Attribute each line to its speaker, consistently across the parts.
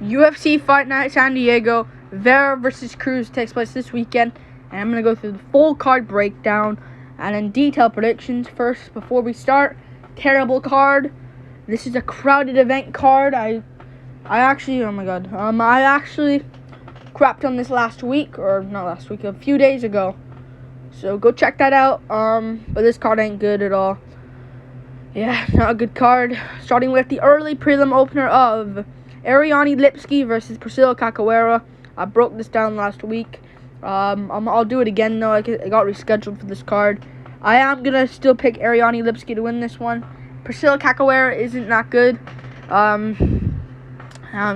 Speaker 1: UFC Fight Night San Diego. Vera versus Cruz takes place this weekend. And I'm going to go through the full card breakdown and then detailed predictions. First, before we start, terrible card. This is a crowded event card. I actually crapped on this last week, or not last week, a few days ago. So go check that out. But this card ain't good at all. Yeah, not a good card. Starting with the early prelim opener of Ariane Lipski versus Priscilla Cachoeira. I broke this down last week. I'll do it again though. I got rescheduled for this card. I am gonna still pick Ariane Lipski to win this one. Priscilla Cachoeira isn't that good.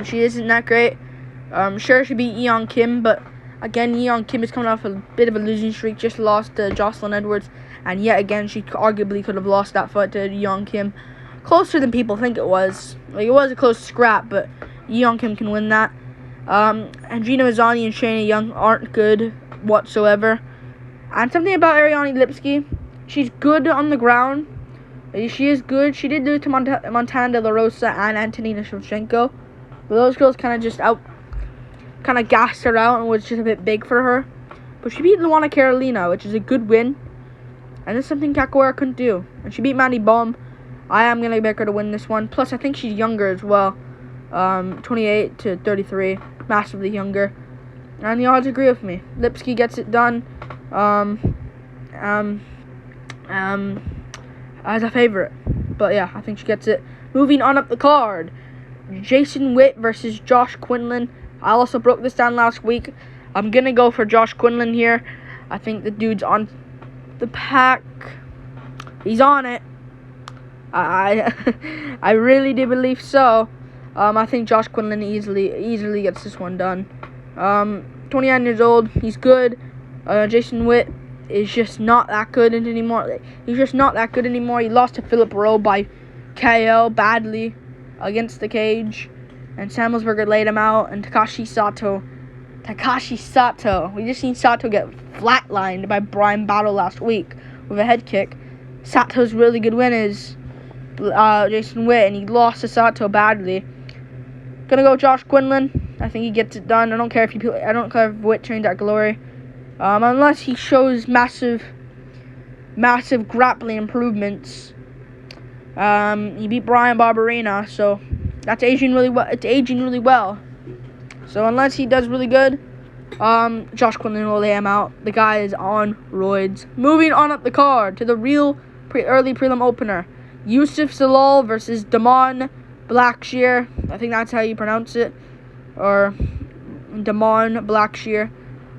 Speaker 1: She isn't that great. Sure, she beat Yeon Kim, but again, Yeon Kim is coming off a bit of a losing streak. Just lost to Jocelyn Edwards, and yet again, she arguably could have lost that fight to Yeon Kim. Closer than people think it was. Like, it was a close scrap, but Yeon Kim can win that. Andrina Mazzani and Shayna Young aren't good whatsoever. And something about Ariane Lipski, she's good on the ground. She is good. She did lose to Montana De La Rosa and Antonina Shevchenko. But those girls kind of gassed her out and was just a bit big for her. But she beat Luana Carolina, which is a good win. And that's something Cachoeira couldn't do. And she beat Mandy Baum. I am going to pick her to win this one. Plus, I think she's younger as well. 28 to 33. Massively younger. And the odds agree with me. Lipski gets it done. As a favorite. But yeah, I think she gets it. Moving on up the card. Jason Witt versus Josh Quinlan. I also broke this down last week. I'm going to go for Josh Quinlan here. I think the dude's on the pack. He's on it. I really do believe so. I think Josh Quinlan easily gets this one done. 29 years old. He's good. Jason Witt is just not that good anymore. He's just not that good anymore. He lost to Philip Rowe by KO badly against the cage. And Samuelsberger laid him out. And Takashi Sato. We just seen Sato get flatlined by Brian Battle last week with a head kick. Sato's really good win is Jason Witt, and he lost to Sato badly. Gonna go Josh Quinlan. I think he gets it done. I don't care if Witt trained at Glory, unless he shows massive grappling improvements. He beat Brian Barberena, so that's aging really well. It's aging really well. So unless he does really good, Josh Quinlan will lay him out. The guy is on roids. Moving on up the card to the real early prelim opener. Yusuf Zalal versus Damon Blackshear. I think that's how you pronounce it. Or Damon Blackshear.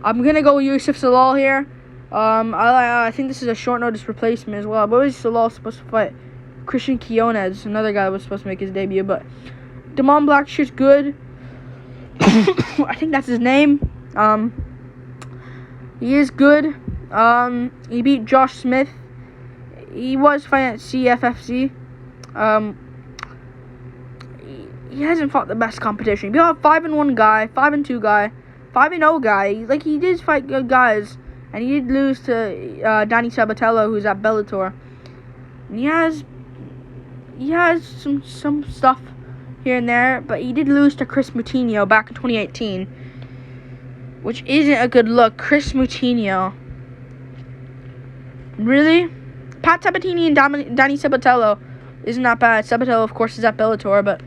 Speaker 1: I'm going to go Yusuf Zalal here. I think this is a short notice replacement as well. But was Zalal supposed to fight Christian Quiones? Another guy was supposed to make his debut. But Damon Blackshear's good. I think that's his name. He is good. He beat Josh Smith. He was fighting at CFFC. He hasn't fought the best competition. He beat a 5-1 guy, 5-2 guy, 5-0 guy. Like, he did fight good guys. And he did lose to Danny Sabatello, who's at Bellator. And he has some stuff here and there, but he did lose to Chris Moutinho back in 2018, which isn't a good look. Chris Moutinho. Really? Pat Sabatini and Danny Sabatello isn't that bad. Sabatello, of course, is at Bellator, but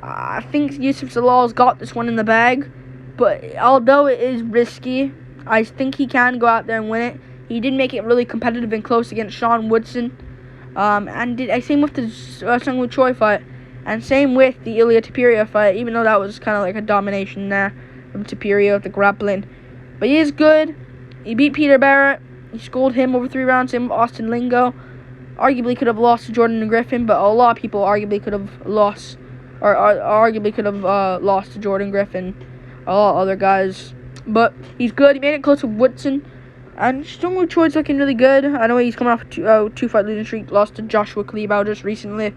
Speaker 1: I think Yusuf Zalal's got this one in the bag. But although it is risky, I think he can go out there and win it. He did make it really competitive and close against Sean Woodson. Same with the Sung Choi fight. And same with the Ilya Tapiria fight, even though that was kind of like a domination there from Tapiria with the grappling. But he is good. He beat Peter Barrett. He schooled him over 3 rounds. Same with Austin Lingo. Arguably could have lost to Jordan Griffin, but a lot of people arguably could have lost to Jordan Griffin. A lot of other guys. But he's good. He made it close to Woodson. And Sung Choi's looking really good. I know he's coming off a 2-fight losing streak. Lost to Joshua Kleebau just recently.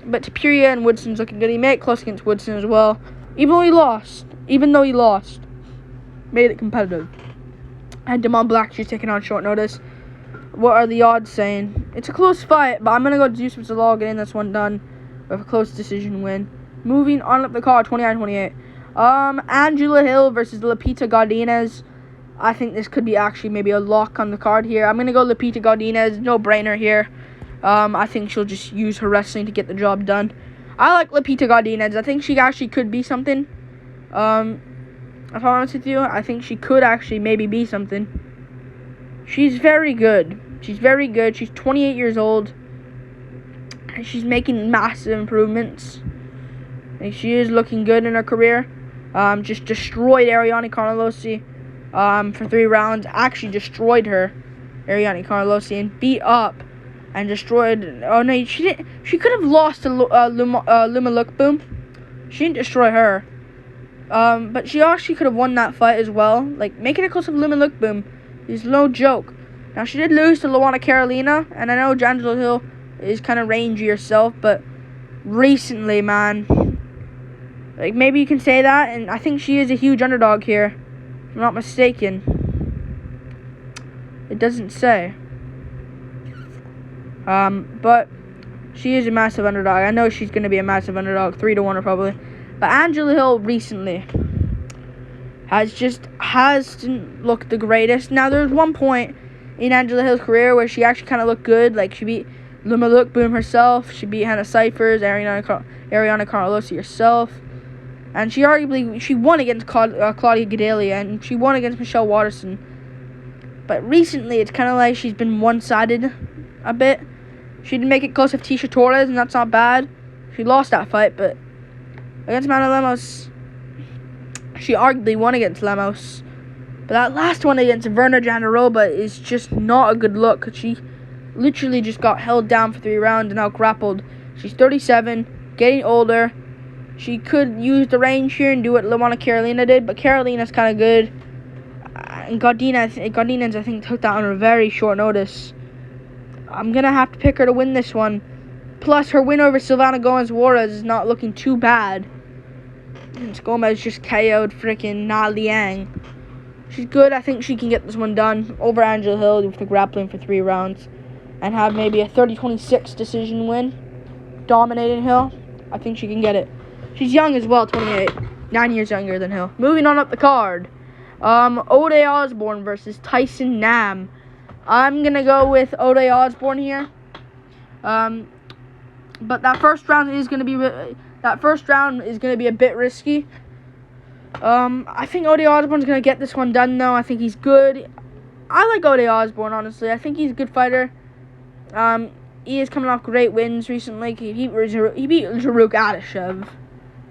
Speaker 1: But Tapiria and Woodson's looking good. He made it close against Woodson as well. Even though he lost. Made it competitive. And Damon Blackshear's taking on short notice. What are the odds saying? It's a close fight, but I'm going to go to Yusuf Zalal, getting this one done with a close decision win. Moving on up the card, 29-28. Angela Hill versus Lupita Godinez. I think this could be actually maybe a lock on the card here. I'm going to go Lupita Godinez. No brainer here. I think she'll just use her wrestling to get the job done. I like Lupita Godinez. I think she actually could be something. If I'm honest with you, I think she could actually maybe be something. She's very good. She's very good. She's 28 years old. And she's making massive improvements. And she is looking good in her career. Just destroyed Ariane Carlosi for 3 rounds. Actually destroyed her, Ariane Carlosi, and beat up and destroyed. Oh no, she didn't. She could have lost to Luma Lookboom. She didn't destroy her. But she actually could have won that fight as well. Like, making it close to Luma Lookboom is no joke. Now, she did lose to Luana Carolina, and I know Angela Hill is kind of rangy herself, but recently, man, like, maybe you can say that, and I think she is a huge underdog here, if I'm not mistaken. It doesn't say. But she is a massive underdog. I know she's going to be a massive underdog, 3-1 or probably. But Angela Hill recently hasn't looked the greatest. Now, there's one point in Angela Hill's career where she actually kind of looked good. Like, she beat Luma Lookboom herself. She beat Hannah Cyphers, Ariana Carlosi herself. And she won against Claudia Gadelha, and she won against Michelle Watterson. But recently, it's kind of like she's been one-sided a bit. She didn't make it close with Tisha Torres, and that's not bad. She lost that fight, but against Mana Lemos, she arguably won against Lemos. But that last one against Verna Jandaroba is just not a good look. She literally just got held down for 3 rounds and out-grappled. She's 37, getting older. She could use the range here and do what Luana Carolina did, but Carolina's kind of good. And Godinez, I think, took that on a very short notice. I'm going to have to pick her to win this one. Plus, her win over Silvana Gomez-Juarez is not looking too bad. And Gomez just KO'd freaking Na Liang. She's good. I think she can get this one done over Angela Hill with the grappling for 3 rounds. And have maybe a 30-26 decision win. Dominating Hill. I think she can get it. She's young as well, 28. 9 years younger than Hill. Moving on up the card. Oday Osborne versus Tyson Nam. I'm going to go with Oday Osborne here. But that first round is going to be a bit risky. I think Oday Osborne's going to get this one done, though. I think he's good. I like Oday Osborne, honestly. I think he's a good fighter. He is coming off great wins recently. He beat Zaruk Adeshev.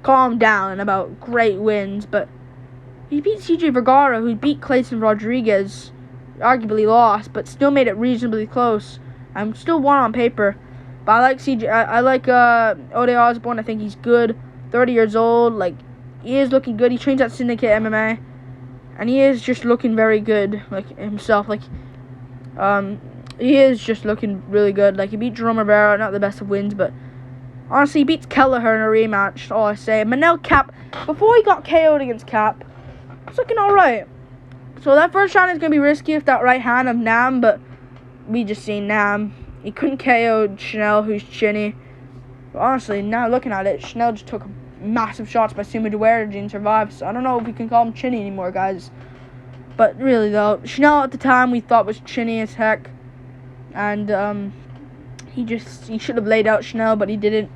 Speaker 1: Calm down about great wins, but he beat CJ Vergara, who beat Clayton Rodriguez. Arguably lost, but still made it reasonably close. I'm still won on paper. But I like Oday Osborne. I think he's good. 30 years old. Like, he is looking good. He trains at Syndicate MMA. And he is just looking very good, like, himself. Like, he is just looking really good. Like, he beat Jerome Rivera. Not the best of wins, but honestly, he beats Kelleher in a rematch. That's all I say. Manel Cap, before he got KO'd against Cap, it's looking alright. So that first round is going to be risky with that right hand of Nam, but we just seen Nam. He couldn't KO Chanel, who's chinny. But honestly, now looking at it, Chanel just took massive shots by Suma Duerji and survived. So I don't know if we can call him chinny anymore, guys. But really, though, Chanel at the time we thought was chinny as heck. And he should have laid out Chanel, but he didn't.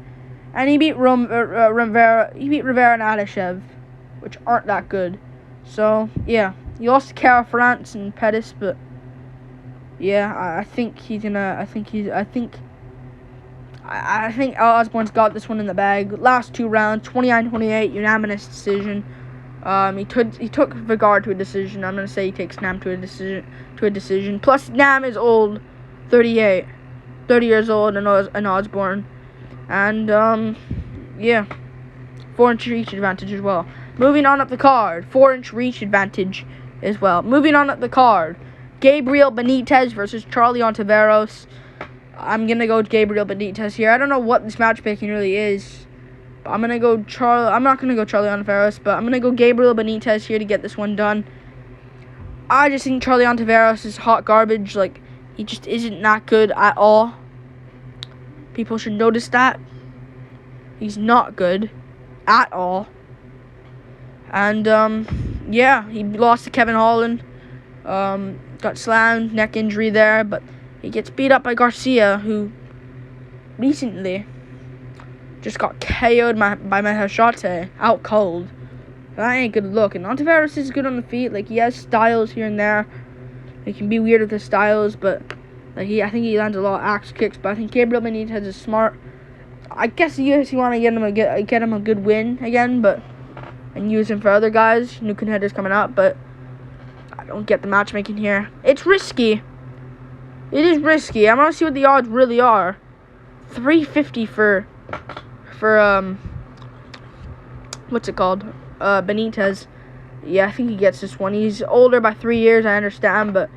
Speaker 1: And he beat Rivera and Adeshev, which aren't that good. So, yeah. He lost to Cara France and Pettis, but yeah, I think Osborne's got this one in the bag. Last 2 rounds, 29-28, unanimous decision. He took Vergara to a decision. I'm gonna say he takes Nam to a decision. Plus, Nam is old, 38, 30 years old, and Osborne, and yeah, 4-inch reach advantage as well. Moving on up the card, 4-inch reach advantage as well. Moving on up the card, Gabriel Benitez versus Charlie Ontiveros. I'm going to go with Gabriel Benitez here. I don't know what this matchmaking really is. But I'm not going to go Charlie Ontiveros, but I'm going to go Gabriel Benitez here to get this one done. I just think Charlie Ontiveros is hot garbage. Like, he just isn't that good at all. People should notice that. He's not good. at all. And, yeah, he lost to Kevin Holland. Got slammed, neck injury there, but he gets beat up by Garcia, who recently just got KO'd by Meerschaert, out cold. That ain't good look. And Ontiveros is good on the feet. Like, he has styles here and there. He can be weird with his styles, but like I think he lands a lot of axe kicks. But I think Gabriel Benitez is smart. I guess the UFC want to get him a good win again, and use him for other guys, new contenders coming up. But I don't get the matchmaking here. It's risky. It is risky. I want to see what the odds really are. 350 for what's it called? Benitez. Yeah, I think he gets this one. He's older by 3 years, I understand, but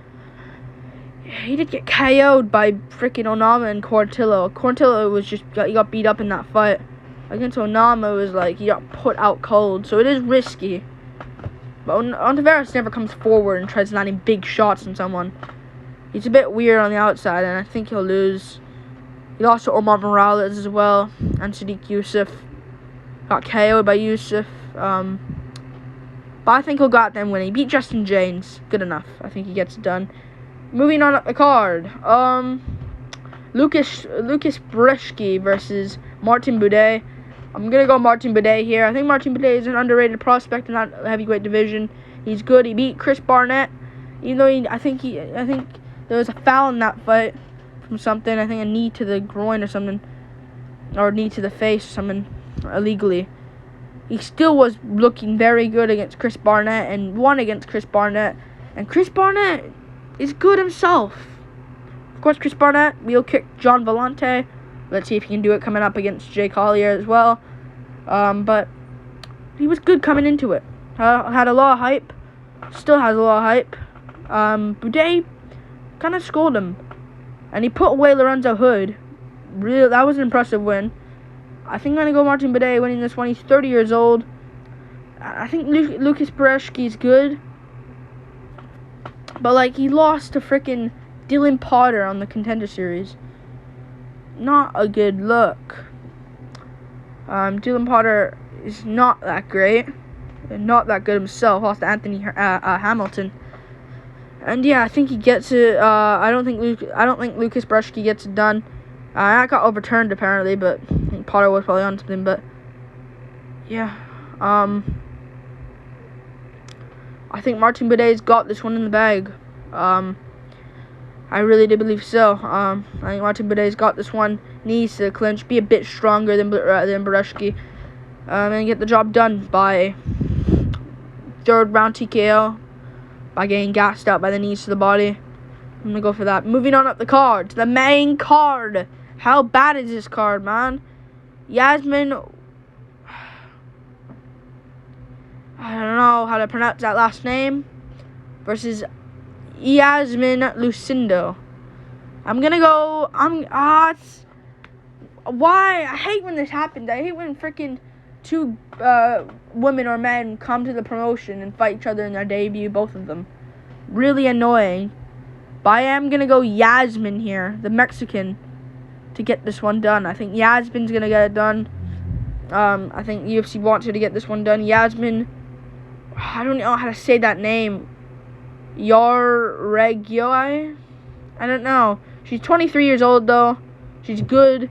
Speaker 1: he did get KO'd by freaking Onama and Cortillo. Cortillo he got beat up in that fight. Against Onama, was like, he got put out cold, so it is risky. But Ontiveros never comes forward and tries landing big shots on someone. He's a bit weird on the outside, and I think he'll lose. He lost to Omar Morales as well, and Sadiq Yusuf. Got KO'd by Yusuf. But I think he'll got them when he beat Justin James. Good enough. I think he gets it done. Moving on up the card. Lucas Brzeski versus Martin Buday. I'm gonna go Martin Buday here. I think Martin Buday is an underrated prospect in that heavyweight division. He's good. He beat Chris Barnett, even though I think there was a foul in that fight from something. I think a knee to the groin or something, or knee to the face or something, illegally. He still was looking very good against Chris Barnett and won against Chris Barnett. And Chris Barnett is good himself. Of course, Chris Barnett will kick John Vellante. Let's see if he can do it coming up against Jay Collier as well. But he was good coming into it. Had a lot of hype. Still has a lot of hype. Buday kind of schooled him. And he put away Lorenzo Hood. Really, that was an impressive win. I think I'm going to go Martin Buday winning this one. He's 30 years old. I think Lucas Brzeski is good. But, like, he lost to freaking Dylan Potter on the Contender Series. Not a good look. Dylan Potter is not that great. And not that good himself. Lost to Anthony Hamilton. And, yeah, I think he gets it. I don't think Lucas Brzeski gets it done. That got overturned, apparently, but I think Potter was probably on something. But, yeah. I think Martin Buday's got this one in the bag. I really do believe so. I think Martin Buday's got this one. Needs to clinch, be a bit stronger than Brzeski, and get the job done by third round TKO by getting gassed out by the knees to the body. I'm gonna go for that. Moving on up the card to the main card. How bad is this card, man? Yasmine. I don't know how to pronounce that last name. Versus Yasmine Lucindo. I'm gonna go. Why? I hate when this happens. I hate when freaking two women or men come to the promotion and fight each other in their debut. Both of them. Really annoying. But I am gonna go Yasmine here, the Mexican, to get this one done. I think Yasmine's gonna get it done. I think UFC wants her to get this one done. Yasmine. I don't know how to say that name. Yarregioi? I don't know. She's 23 years old though. She's good.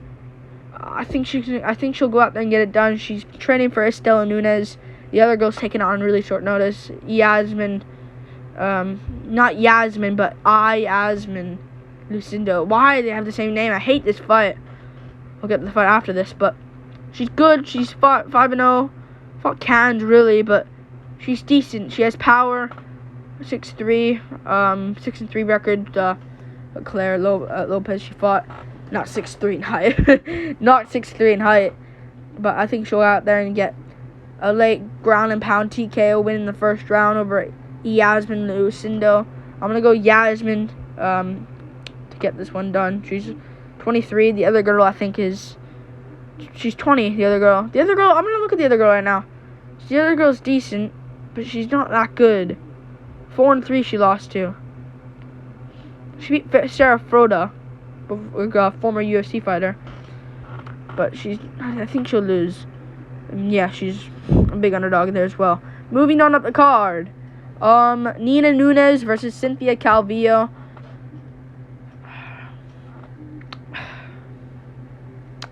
Speaker 1: I think she'll go out there and get it done. She's training for Estela Nunes. The other girl's taking it on really short notice. Yasmine. Not Yasmine, but Yasmine Lucindo. Why do they have the same name? I hate this fight. I'll get to the fight after this, but she's good. She's fought 5-0. Fought cans really, but she's decent. She has power. 6'3", 6-3 record. Claire Lopez, she fought not 6'3" in height, not 6'3" in height, but I think she'll go out there and get a late ground and pound TKO win in the first round over Yasmine Lucindo. I'm gonna go Yasmine to get this one done. She's 23. The other girl I think she's 20. The other girl, I'm gonna look at the other girl right now. The other girl's decent, but she's not that good. 4-3 she lost to. She beat Sarah Froda, a former UFC fighter. But I think she'll lose. Yeah, she's a big underdog there as well. Moving on up the card. Nina Nunes versus Cynthia Calvillo.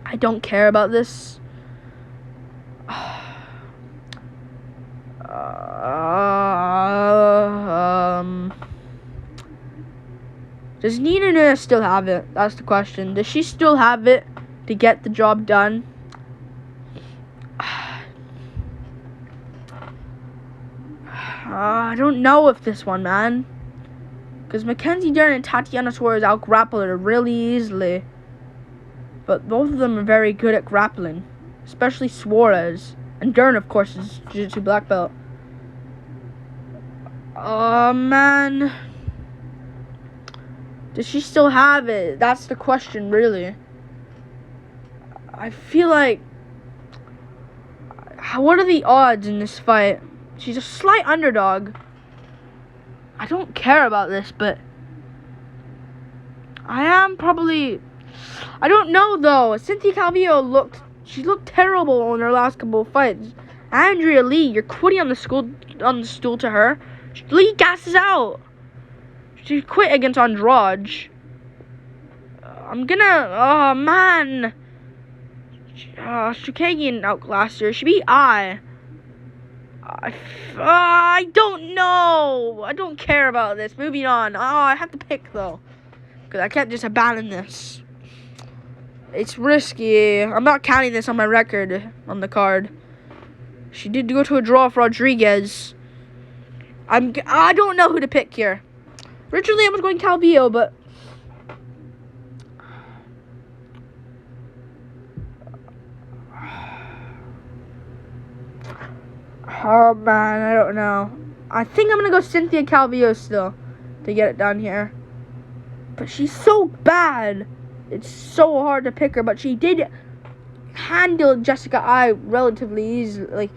Speaker 1: I don't care about this. Does Nina Nunes still have it? That's the question. Does she still have it to get the job done? I don't know if this one, man. Because Mackenzie Dern and Tatiana Suarez out-grapple her really easily. But both of them are very good at grappling. Especially Suarez. And Dern, of course, is Jiu-Jitsu black belt. Oh, man. Does she still have it? That's the question, really. I feel like... What are the odds in this fight? She's a slight underdog. I don't care about this, but... I am probably... I don't know, though. Cynthia Calvillo looked terrible in her last couple of fights. Andrea Lee, you're quitting on the stool to her. Lee gasses out. She quit against Andrade. Oh, man. Shukagian outclassed her. She beat I don't know. I don't care about this. Moving on. I have to pick, though. Because I can't just abandon this. It's risky. I'm not counting this on my record on the card. She did go to a draw for Rodriguez. I don't know who to pick here. Originally, I was going Calvillo, but... Oh, man, I don't know. I think I'm going to go Cynthia Calvillo still to get it done here. But she's so bad. It's so hard to pick her, but she did handle Jessica I relatively easily.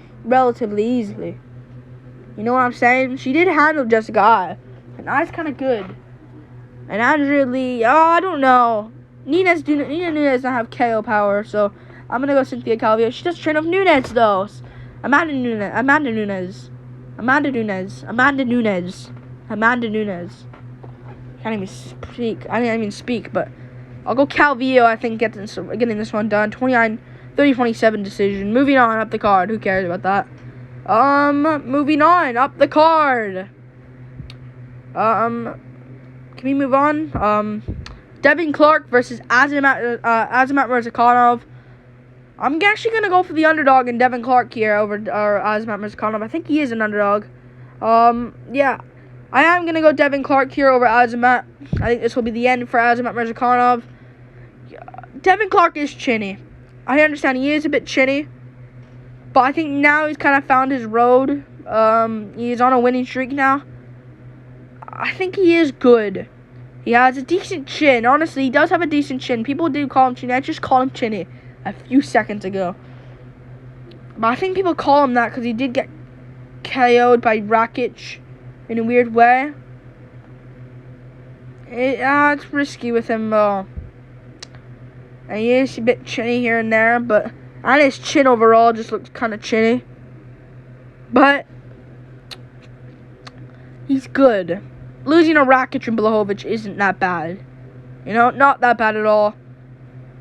Speaker 1: You know what I'm saying? She did handle Jessica I. And I's kind of good. And Andrea Lee, I don't know. Nina Nunes doesn't have KO power, so I'm going to go Cynthia Calvillo. She does train with Nunes, though. Amanda Nunes. Can't even speak, but I'll go Calvillo, I think, getting this one done. 29-30-27 decision. Moving on up the card. Who cares about that? Moving on up the card. Can we move on? Devin Clark versus Azamat Murzakanov. I'm actually going to go for the underdog in Devin Clark here over Azamat Murzakanov. I think he is an underdog. Yeah. I am going to go Devin Clark here over Azamat. I think this will be the end for Azamat Murzakanov. Devin Clark is chinny. I understand he is a bit chinny. But I think now he's kind of found his road. He's on a winning streak now. I think he is good. He has a decent chin. Honestly, he does have a decent chin. People did call him chinny. I just called him chinny a few seconds ago. But I think people call him that because he did get KO'd by Rakic in a weird way. It's risky with him, though. And he is a bit chinny here and there, but... And his chin overall just looks kind of chinny. But... he's good. Losing to Rakic and Blachowicz isn't that bad. You know, not that bad at all.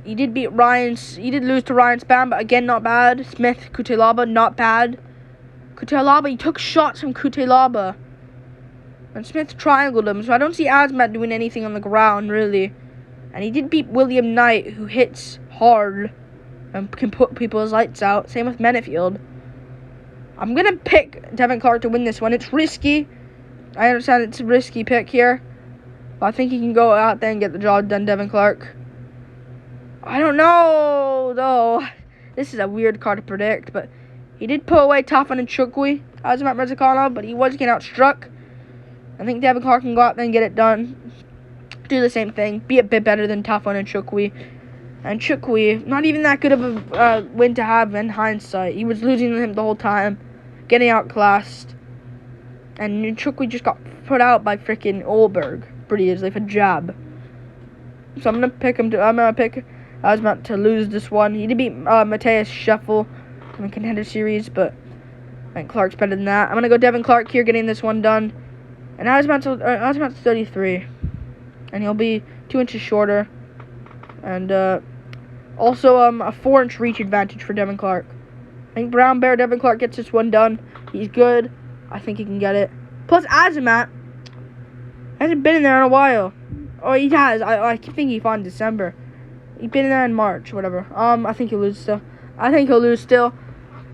Speaker 1: He did lose to Ryan Spann, but again, not bad. Smith, Kutelaba, not bad. Kutelaba, he took shots from Kutelaba. And Smith triangled him, so I don't see Azamat doing anything on the ground, really. And he did beat William Knight, who hits hard and can put people's lights out. Same with Menefield. I'm going to pick Devin Clark to win this one. It's risky. I understand it's a risky pick here. But I think he can go out there and get the job done, Devin Clark. I don't know, though. This is a weird card to predict, but he did put away Tafan and Chukwi, Azamat Murzakanov, but he was getting outstruck. I think Devin Clark can go out there and get it done. Do the same thing. Be a bit better than Tafan and Chukwi. And Chukwi, not even that good of a win to have in hindsight. He was losing to him the whole time. Getting outclassed. And Chukwi just got put out by freaking Olberg. Pretty easily for jab. So I'm going to pick Azamat to lose this one. He did beat Mateus Scheffel. in the contender series, but I think Clark's better than that. I'm gonna go Devin Clark here, getting this one done. And I was about to 33, and he'll be 2 inches shorter, and also a 4-inch reach advantage for Devin Clark. I think Brown Bear Devin Clark gets this one done. He's good. I think he can get it. Plus Azamat hasn't been in there in a while. Oh, he has. I keep thinking he fought in December. He's been in there in March, whatever. I think he'll lose still.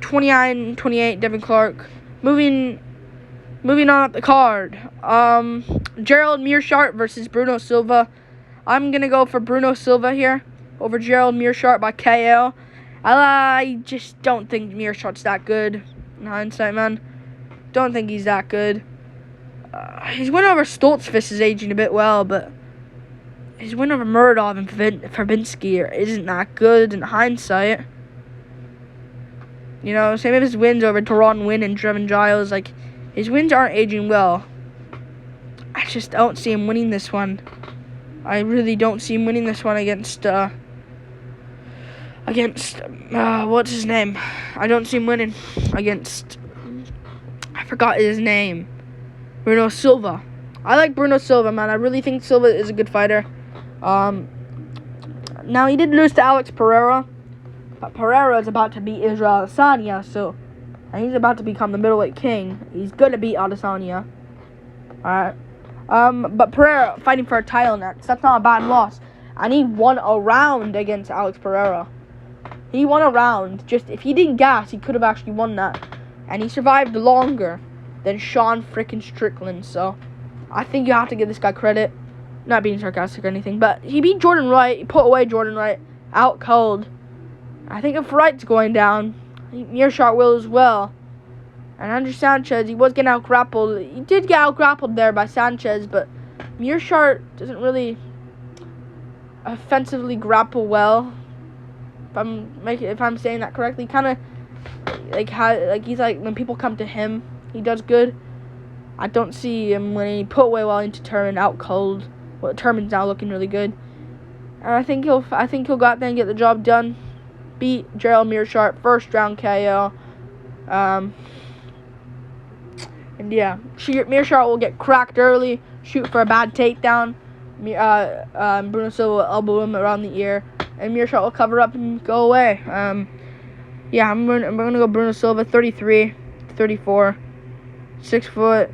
Speaker 1: 29-28, Devin Clark. Moving on up the card. Gerald Meerschaert versus Bruno Silva. I'm gonna go for Bruno Silva here over Gerald Meerschaert by KO. I just don't think Meerschaert's that good. In hindsight, man, don't think he's that good. His win over Stoltzfus is aging a bit well, but his win over Muradov and Fabinski isn't that good in hindsight. You know, same with his wins over Teron Wynn and Trevin Giles. Like, his wins aren't aging well. I just don't see him winning this one. I really don't see him winning this one against what's his name? I don't see him winning against, I forgot his name. Bruno Silva. I like Bruno Silva, man. I really think Silva is a good fighter. Now, he did lose to Alex Pereira, but Pereira is about to beat Israel Adesanya, and he's about to become the middleweight king. He's gonna beat Adesanya. Alright. But Pereira fighting for a title next. That's not a bad loss. And he won a round against Alex Pereira. He won a round. Just, if he didn't gas, he could have actually won that. And he survived longer than Sean frickin' Strickland. So, I think you have to give this guy credit. Not being sarcastic or anything, but he beat Jordan Wright. He put away Jordan Wright out cold. I think if Wright's going down, Meerschaert will as well. And Andrew Sanchez, he was getting out-grappled. He did get out-grappled there by Sanchez, but Meerschaert doesn't really offensively grapple well. If I'm saying that correctly, kind of he's like when people come to him, he does good. I don't see him when he put away well into Turman out cold. Well, Turman's now looking really good, and I think he'll go out there and get the job done. Beat Gerald Meerschaert, first round KO. And yeah, Meerschaert will get cracked early, shoot for a bad takedown. Bruno Silva will elbow him around the ear, and Meerschaert will cover up and go away. Yeah, I'm gonna go Bruno Silva, 33, 34, 6 foot.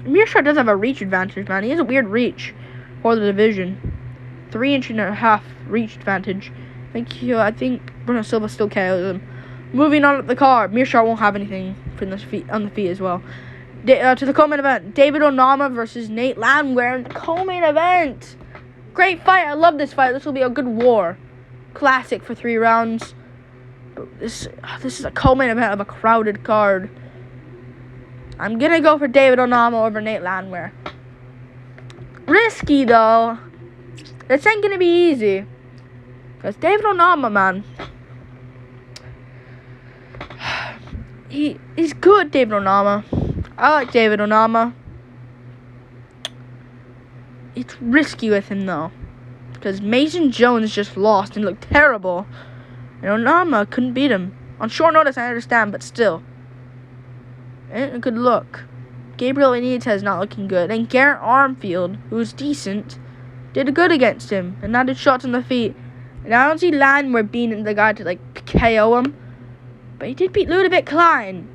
Speaker 1: Meerschaert does have a reach advantage, man. He has a weird reach for the division. 3.5 reach advantage. I think Bruno Silva still KOs him. Moving on up the card, Meerschaert won't have anything on the feet as well. To the co-main event, David Onama versus Nate Landwehr in the co-main event. Great fight. I love this fight. This will be a good war. Classic for 3 rounds. But this is a co-main event of a crowded card. I'm gonna go for David Onama over Nate Landwehr. Risky though. This ain't gonna be easy. Because David Onama, man, he's good, David Onama. I like David Onama. It's risky with him, though. Because Mason Jones just lost and looked terrible. And Onama couldn't beat him. On short notice, I understand, but still. Ain't a good look. Gabriel Benitez not looking good. And Garrett Armfield, who's decent, did good against him. And landed shots on the feet. And I don't see Landwehr being the guy to, KO him. But he did beat Ludovic Klein,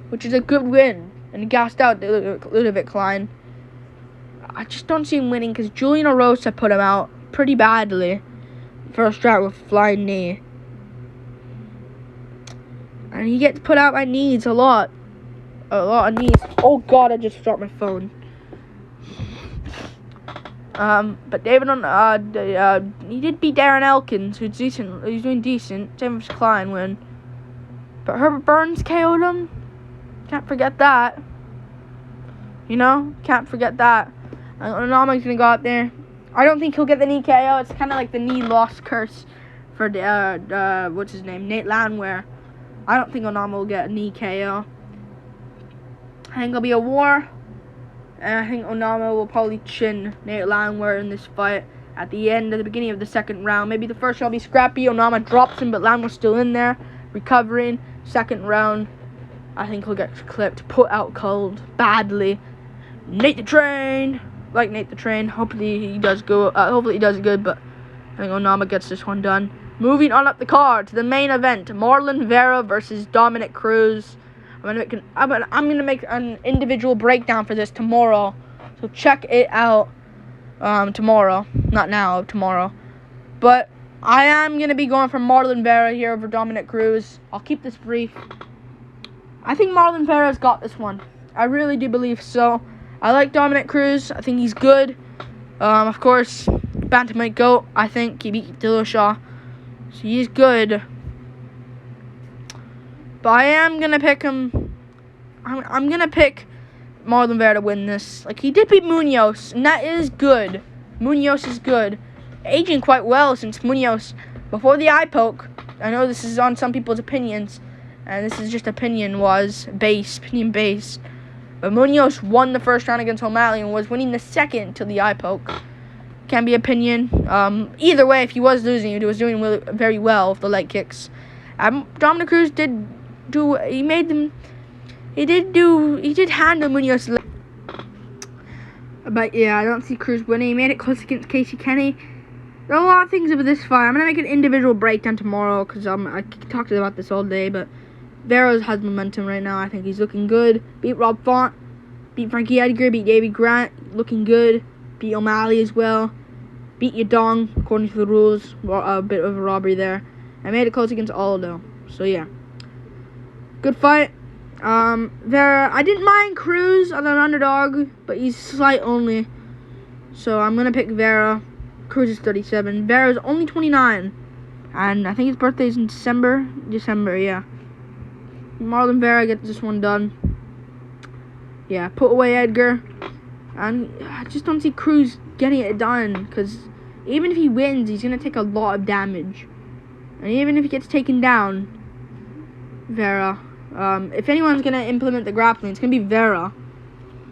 Speaker 1: which is a good win. And he gassed out Ludovic Klein. I just don't see him winning because Julian Erosa put him out pretty badly. First round with flying knee. And he gets put out by knees a lot. A lot of knees. Oh god, I just dropped my phone. But David he did beat Darren Elkins, who's decent. He's doing decent. Same with Klein win. But Herbert Burns KO'd him. Can't forget that. You know, can't forget that. Onama's gonna go out there. I don't think he'll get the knee KO. It's kind of like the knee loss curse for what's his name, Nate Landwehr. I don't think Onama will get a knee KO. I think it'll be a war. And I think Onama will probably chin Nate Landwehr in this fight. at the beginning of the second round. Maybe the first round will be scrappy. Onama drops him, but Lam was still in there, recovering. Second round, I think he'll get clipped, put out cold, badly. Nate the Train, like Nate the Train. Hopefully he does good, but I think Onama gets this one done. Moving on up the card to the main event, Marlon Vera versus Dominic Cruz. I'm gonna make an individual breakdown for this tomorrow, so check it out tomorrow. Not now, tomorrow. But I am gonna be going for Marlon Vera here over Dominic Cruz. I'll keep this brief. I think Marlon Vera's got this one. I really do believe so. I like Dominic Cruz. I think he's good. Of course, bantamweight GOAT. I think he beat Dillashaw, so he's good. But I am gonna pick him. I'm gonna pick Marlon Vera to win this. Like, he did beat Munoz, and that is good. Munoz is good, aging quite well since Munoz before the eye poke. I know this is on some people's opinions, and this is just opinion based. But Munoz won the first round against O'Malley and was winning the second till the eye poke. Can be opinion. Either way, if he was losing, he was doing very well with the leg kicks. Dominic Cruz did handle Munoz. But yeah, I don't see Cruz winning. He made it close against Casey Kenny. There are a lot of things about this fight. I'm gonna make an individual breakdown tomorrow because I talked about this all day, but Vera has momentum right now. I think he's looking good. Beat Rob Font, beat Frankie Edgar, beat Davey Grant, looking good. Beat O'Malley as well. Beat Yadong, according to the rules. A bit of a robbery there. I made it close against Aldo. So yeah, good fight. Vera, I didn't mind Cruz as an underdog, but he's slight only. So I'm gonna pick Vera. Cruz is 37. Vera's only 29, and I think his birthday's in December. Yeah. Marlon Vera gets this one done. Yeah, put away Edgar. And I just don't see Cruz getting it done, because even if he wins, he's going to take a lot of damage. And even if he gets taken down, Vera, if anyone's going to implement the grappling, it's going to be Vera.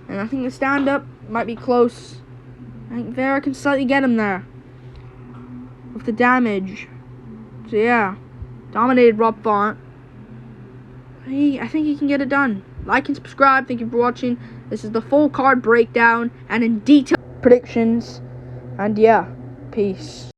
Speaker 1: And I think the stand-up might be close. I think Vera can slightly get him there with the damage. So yeah, dominated Rob Font. I think he can get it done. Like and subscribe. Thank you for watching. This is the full card breakdown and in detail predictions. And yeah, peace.